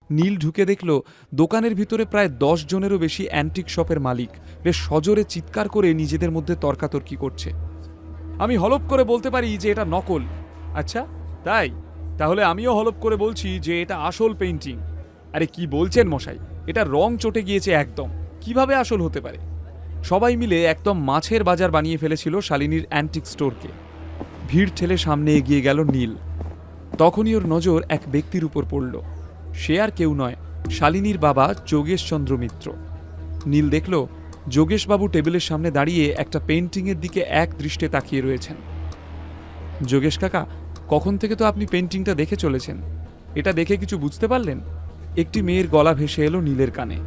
নীল ঢুকে দেখল দোকানের ভিতরে প্রায় 10 জনেরও বেশি অ্যান্টিক শপের মালিক বেশ সজোরে চিৎকার করে নিজেদের মধ্যে তর্কাতর্কি করছে। আমি হলপ করে বলতে পারি যে এটা নকল। আচ্ছা তাই? তাহলে আমিও হলপ করে বলছি যে এটা আসল পেইন্টিং। আরে কি বলছেন মশাই, এটা রং চটে গিয়েছে একদম, কিভাবে আসল হতে পারে? সবাই মিলে একদম মাছের বাজার বানিয়ে ফেলেছিল শালিনীর অ্যান্টিক স্টোরকে। ভিড় ঠেলে সামনে এগিয়ে গেল নীল। তখনই ওর নজর এক ব্যক্তির উপর পড়ল। সে আর কেউ নয়, শালিনীর বাবা যোগেশচন্দ্র মিত্র। নীল দেখল যোগেশবাবু টেবিলের সামনে দাঁড়িয়ে একটা পেইন্টিংয়ের দিকে এক দৃষ্টে তাকিয়ে রয়েছেন। যোগেশ কাকা, কখন থেকে তো আপনি পেইন্টিংটা দেখে চলেছেন, এটা দেখে কিছু বুঝতে পারলেন? একটি মেয়ের গলা ভেসে এলো নীলের কানে।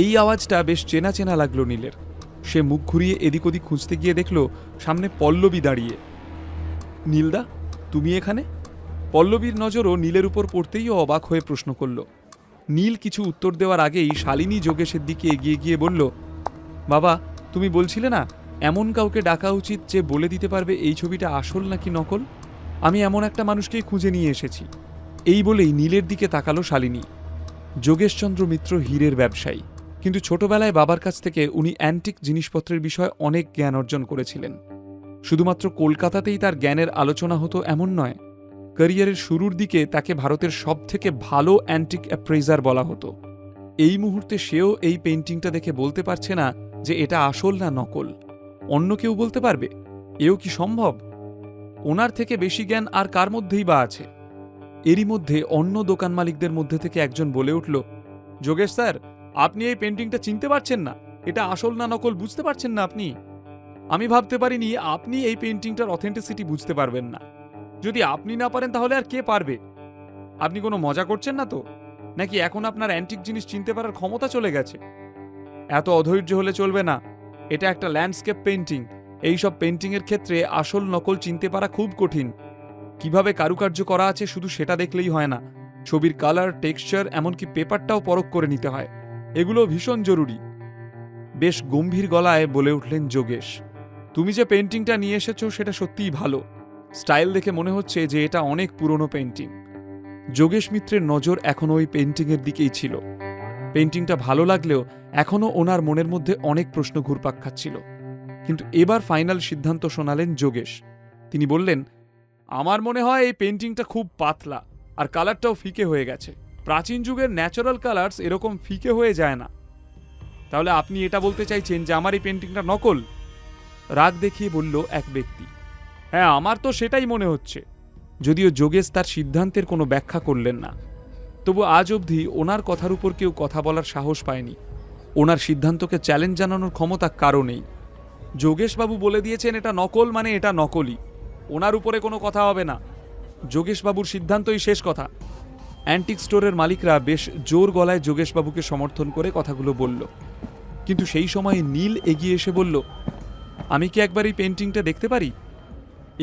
এই আওয়াজটা বেশ চেনা চেনা লাগলো নীলের। সে মুখ ঘুরিয়ে এদিক ওদিক খুঁজতে গিয়ে দেখল সামনে পল্লবী দাঁড়িয়ে। নীলদা, তুমি এখানে? পল্লবীর নজরও নীলের উপর পড়তেই ও অবাক হয়ে প্রশ্ন করল। নীল কিছু উত্তর দেওয়ার আগেই শালিনী যোগেশের দিকে এগিয়ে গিয়ে বলল, বাবা, তুমি বলছিলে না এমন কাউকে ডাকা উচিত যে বলে দিতে পারবে এই ছবিটা আসল নাকি নকল? আমি এমন একটা মানুষকেই খুঁজে নিয়ে এসেছি। এই বলেই নীলের দিকে তাকালো শালিনী। যোগেশচন্দ্র মিত্র হীরের ব্যবসায়ী, কিন্তু ছোটবেলায় বাবার কাছ থেকে উনি অ্যান্টিক জিনিসপত্রের বিষয়ে অনেক জ্ঞান অর্জন করেছিলেন। শুধুমাত্র কলকাতাতেই তার জ্ঞানের আলোচনা হতো এমন নয়, ক্যারিয়ারের শুরুর দিকে তাকে ভারতের সবথেকে ভালো অ্যান্টিক অ্যাপ্রেজার বলা হতো। এই মুহূর্তে সেও এই পেইন্টিংটা দেখে বলতে পারছে না যে এটা আসল না নকল। অন্য কেউ বলতে পারবে? এও কি সম্ভব? ওনার থেকে বেশি জ্ঞান আর কার মধ্যেই বা আছে? এরই মধ্যে অন্য দোকান মালিকদের মধ্যে থেকে একজন বলে উঠল, যোগেশ স্যার, আপনি এই পেইন্টিংটা চিনতে পারছেন না? এটা আসল না নকল বুঝতে পারছেন না আপনি? আমি ভাবতে পারিনি আপনি এই পেইন্টিংটার অথেন্টিসিটি বুঝতে পারবেন না। যদি আপনি না পারেন তাহলে আর কে পারবে? আপনি কোনো মজা করছেন না তো? নাকি এখন আপনার অ্যান্টিক জিনিস চিনতে পারার ক্ষমতা চলে গেছে? এত অধৈর্য হলে চলবে না। এটা একটা ল্যান্ডস্কেপ পেইন্টিং। এইসব পেইন্টিংয়ের ক্ষেত্রে আসল নকল চিনতে পারা খুব কঠিন। কিভাবে কারুকার্য করা আছে শুধু সেটা দেখলেই হয় না, ছবির কালার, টেক্সচার, এমনকি পেপারটাও পরখ করে নিতে হয়। এগুলো ভীষণ জরুরি। বেশ গম্ভীর গলায় বলে উঠলেন যোগেশ, তুমি যে পেইন্টিংটা নিয়ে এসেছো সেটা সত্যিই ভালো। স্টাইল দেখে মনে হচ্ছে যে এটা অনেক পুরনো পেইন্টিং। যোগেশ মিত্রের নজর এখনও ওই পেইন্টিংয়ের দিকেই ছিল। পেইন্টিংটা ভালো লাগলেও এখনও ওনার মনের মধ্যে অনেক প্রশ্ন ঘুরপাক খাচ্ছিল। কিন্তু এবার ফাইনাল সিদ্ধান্ত শোনালেন যোগেশ। তিনি বললেন, আমার মনে হয় এই পেইন্টিংটা খুব পাতলা আর কালারটাও ফিকে হয়ে গেছে। প্রাচীন যুগের ন্যাচারাল কালার্স এরকম ফিকে হয়ে যায় না। তাহলে আপনি এটা বলতে চাইছেন যে আমার এই পেইন্টিংটা নকল? রাগ দেখিয়ে বলল এক ব্যক্তি। হ্যাঁ, আমার তো সেটাই মনে হচ্ছে। যদিও যোগেশ তার সিদ্ধান্তের কোনো ব্যাখ্যা করলেন না, তবু আজ অবধি ওনার কথার উপর কেউ কথা বলার সাহস পায়নি। ওনার সিদ্ধান্তকে চ্যালেঞ্জ জানানোর ক্ষমতা কারও নেই। যোগেশবাবু বলে দিয়েছেন এটা নকল মানে এটা নকলই, ওনার উপরে কোনো কথা হবে না। যোগেশবাবুর সিদ্ধান্তই শেষ কথা। অ্যান্টিক স্টোরের মালিকরা বেশ জোর গলায় যোগেশবাবুকে সমর্থন করে কথাগুলো বলল। কিন্তু সেই সময় নীল এগিয়ে এসে বলল, আমি কি একবার এই পেইন্টিংটা দেখতে পারি?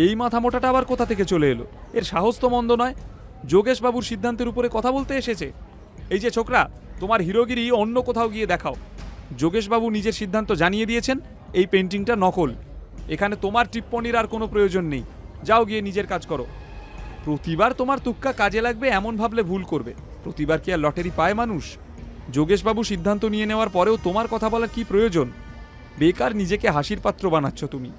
এই মাথামোটাটা আবার কোথা থেকে চলে এলো? এর সাহস তো মন্দ নয়। যোগেশবাবুর সিদ্ধান্তের উপরে কথা বলতে এসেছে। এই যে ছোকরা, তোমার হিরোগিরি অন্য কোথাও গিয়ে দেখাও। যোগেশবাবু নিজের সিদ্ধান্ত জানিয়ে দিয়েছেন এই পেইন্টিংটা নকল। এখানে তোমার টিপ্পনির আর কোনো প্রয়োজন নেই। যাও গিয়ে নিজের কাজ করো। প্রতিবার তোমার তুক্কা কাজে লাগবে এমন ভাবলে ভুল করবে। প্রতিবার কি আর লটারি পায় মানুষ? যোগেশবাবু সিদ্ধান্ত নিয়ে নেওয়ার পরেও তোমার কথা বলার কি প্রয়োজন? বেকার নিজেকে হাসির পাত্র বানাচ্ছ তুমি।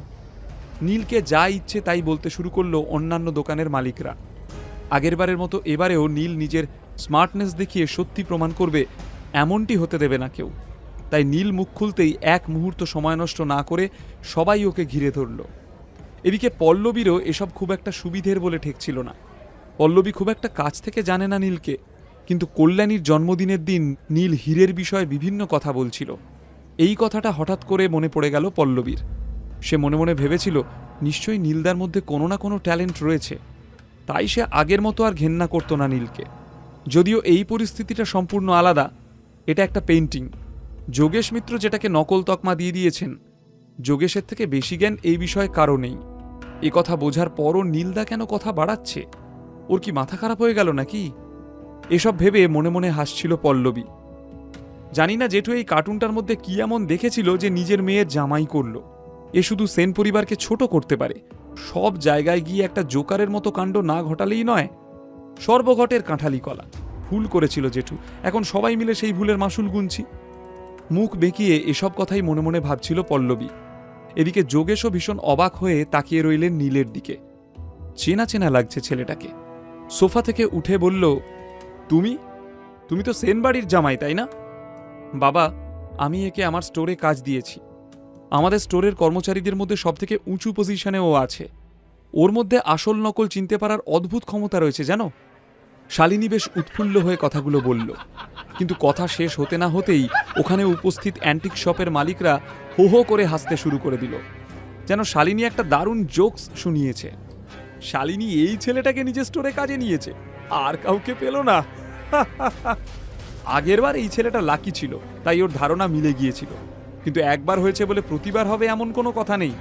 নীলকে যা ইচ্ছে তাই বলতে শুরু করলো অন্যান্য দোকানের মালিকরা। আগেরবারের মতো এবারেও নীল নিজের স্মার্টনেস দেখিয়ে সত্যি প্রমাণ করবে এমনটি হতে দেবে না কেউ। তাই নীল মুখ খুলতেই এক মুহূর্ত সময় নষ্ট না করে সবাই ওকে ঘিরে ধরল। এদিকে পল্লবীরও এসব খুব একটা সুবিধের বলে ঠেকছিল না। পল্লবী খুব একটা কাছ থেকে জানে না নীলকে, কিন্তু কল্যাণীর জন্মদিনের দিন নীল হীরের বিষয়ে বিভিন্ন কথা বলছিল। এই কথাটা হঠাৎ করে মনে পড়ে গেল পল্লবীর। সে মনে মনে ভেবেছিল নিশ্চয়ই নীলদার মধ্যে কোনো না কোনো ট্যালেন্ট রয়েছে। তাই সে আগের মতো আর ঘেন্না করত না নীলকে। যদিও এই পরিস্থিতিটা সম্পূর্ণ আলাদা। এটা একটা পেইন্টিং। যোগেশ মিত্র যেটাকে নকল তকমা দিয়ে দিয়েছেন, যোগেশের থেকে বেশি জ্ঞান এই বিষয়ে কারো নেই। এ কথা বোঝার পরও নীলদা কেন কথা বাড়াচ্ছে? ওর কি মাথা খারাপ হয়ে গেল নাকি? এসব ভেবে মনে মনে হাসছিল পল্লবী। জানি না জেঠু এই কার্টুনটার মধ্যে কি এমন দেখেছিল যে নিজের মেয়ের জামাই করল। এ শুধু সেন পরিবারকে ছোট করতে পারে, সব জায়গায় গিয়ে একটা জোকারের মতো কাণ্ড না ঘটালেই নয়। সর্বঘটের কাঁঠালি কলা, ভুল করেছিল জেঠু, এখন সবাই মিলে সেই ভুলের মাসুল গুনছি। মুখ বেঁকিয়ে এসব কথাই মনে মনে ভাবছিল পল্লবী। এদিকে যোগেশও ভীষণ অবাক হয়ে তাকিয়ে রইলেন নীলের দিকে। চেনা চেনা লাগছে ছেলেটাকে। সোফা থেকে উঠে বলল, তুমি তুমি তো সেন বাড়ির জামাই, তাই না? বাবা, আমি একে আমার স্টোরে কাজ দিয়েছি। আমাদের স্টোরের কর্মচারীদের মধ্যে সবথেকে উঁচু পজিশনে ও আছে। ওর মধ্যে আসল নকল চিনতে পারার অদ্ভুত ক্ষমতা রয়েছে জানো। শালিনী বেশ উৎফুল্ল হয়ে কথাগুলো বলল, কিন্তু কথা শেষ হতে না হতেই ওখানে উপস্থিত অ্যান্টিক শপের মালিকরা হো হো করে হাসতে শুরু করে দিল, যেন শালিনী একটা দারুণ জোকস শুনিয়েছে। শালিনী এই ছেলেটাকে নিজের স্টোরে কাজে নিয়েছে, আর কাউকে পেল না। আগেরবার এই ছেলেটা লাকি ছিল, তাই ওর ধারণা মিলে গিয়েছিল, কিন্তু একবার হয়েছে বলে প্রতিবার হবে এমন কোনো কথা নেই।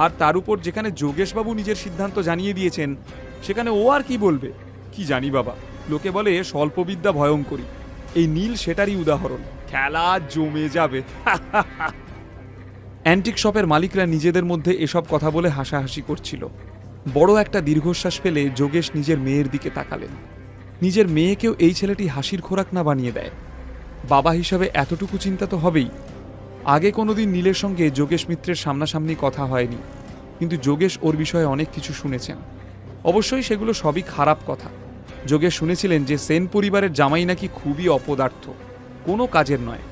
আর তার উপর যেখানে যোগেশবাবু নিজের সিদ্ধান্ত জানিয়ে দিয়েছেন, সেখানে ও আর কি বলবে? কি জানি বাবা, লোকে বলে স্বল্পবিদ্যা ভয়ঙ্করী। এই নীল সেটারই উদাহরণ। খেলা জমে যাবে। অ্যান্টিক শপের মালিকরা নিজেদের মধ্যে এসব কথা বলে হাসাহাসি করছিল। বড় একটা দীর্ঘশ্বাস ফেলে যোগেশ নিজের মেয়ের দিকে তাকালেন। নিজের মেয়েকেও এই ছেলেটি হাসির খোরাক না বানিয়ে দেয়। বাবা হিসাবে এতটুকু চিন্তা তো হবেই। আগে কোনোদিন নীলের সঙ্গে যোগেশ মিত্রের সামনাসামনি কথা হয়নি, কিন্তু যোগেশ ওর বিষয়ে অনেক কিছু শুনেছেন। অবশ্যই সেগুলো সবই খারাপ কথা। যোগেশ শুনেছিলেন যে সেন পরিবারের জামাই নাকি খুবই অপদার্থ, কোনো কাজের নয়।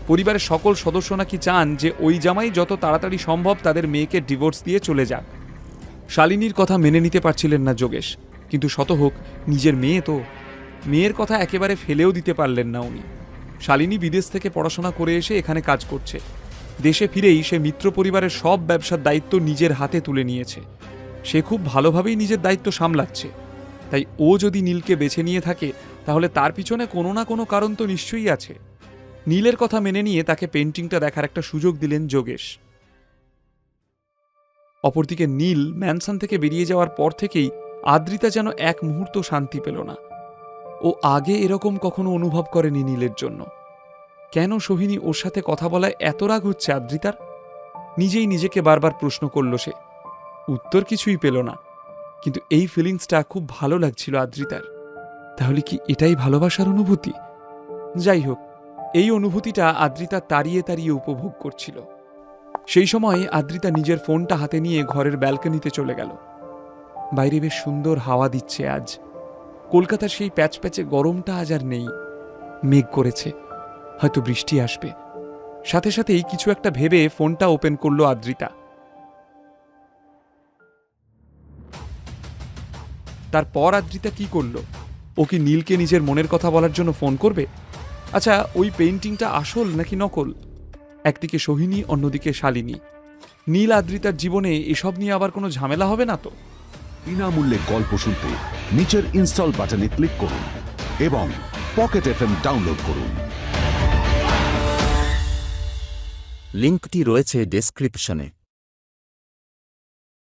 পরিবারের সকল সদস্য নাকি চান যে ওই জামাই যত তাড়াতাড়ি সম্ভব তাদের মেয়েকে ডিভোর্স দিয়ে চলে যাক। শালিনীর কথা মেনে নিতে পারছিলেন না যোগেশ, কিন্তু শত হোক নিজের মেয়ে তো। মেয়ের কথা একেবারে ফেলেও দিতে পারলেন না উনি। শালিনী বিদেশ থেকে পড়াশোনা করে এসে এখানে কাজ করছে। দেশে ফিরেই সে মিত্র পরিবারের সব ব্যবসার দায়িত্ব নিজের হাতে তুলে নিয়েছে। সে খুব ভালোভাবেই নিজের দায়িত্ব সামলাচ্ছে। তাই ও যদি নীলকে বেছে নিয়ে থাকে, তাহলে তার পিছনে কোনো না কোনো কারণ তো নিশ্চয়ই আছে। নীলের কথা মেনে নিয়ে তাকে পেন্টিংটা দেখার একটা সুযোগ দিলেন যোগেশ। অপরদিকে নীল ম্যানসন থেকে বেরিয়ে যাওয়ার পর থেকেই আদ্রিতা যেন এক মুহূর্ত শান্তি পেল না। ও আগে এরকম কখনো অনুভব করেনি নীলের জন্য। কেন সোহিনী ওর সাথে কথা বলায় এত রাগ হচ্ছে আদ্রিতার? নিজেই নিজেকে বারবার প্রশ্ন করল সে। উত্তর কিছুই পেল না, কিন্তু এই ফিলিংসটা খুব ভালো লাগছিল আদ্রিতার। তাহলে কি এটাই ভালোবাসার অনুভূতি? যাই হোক, এই অনুভূতিটা আদ্রিতা তাড়িয়ে তাড়িয়ে উপভোগ করছিল। সেই সময় আদ্রিতা নিজের ফোনটা হাতে নিয়ে ঘরের ব্যালকনিতে চলে গেল। বাইরে বেশ সুন্দর হাওয়া দিচ্ছে আজ। কলকাতার সেই প্যাচপ্যাচে গরমটা আজ আর নেই। মেঘ করেছে, হয়তো বৃষ্টি আসবে। সাথে সাথেই কিছু একটা ভেবে ফোনটা ওপেন করলো আদ্রিতা। তারপর আদ্রিতা কি করলো? ও কি নীলকে নিজের মনের কথা বলার জন্য ফোন করবে? আচ্ছা, ওই পেইন্টিংটা আসল নাকি নকল? একদিকে সোহিনী, অন্যদিকে শালিনী। নীল আদ্রিতার জীবনে এসব নিয়ে আবার কোনো ঝামেলা হবে না তো? বিনামূল্যে গল্প শুনতে নিচের ইনস্টল বাটনে ক্লিক করুন এবং পকেট এফএম ডাউনলোড করুন। লিঙ্কটি রয়েছে ডেসক্রিপশনে।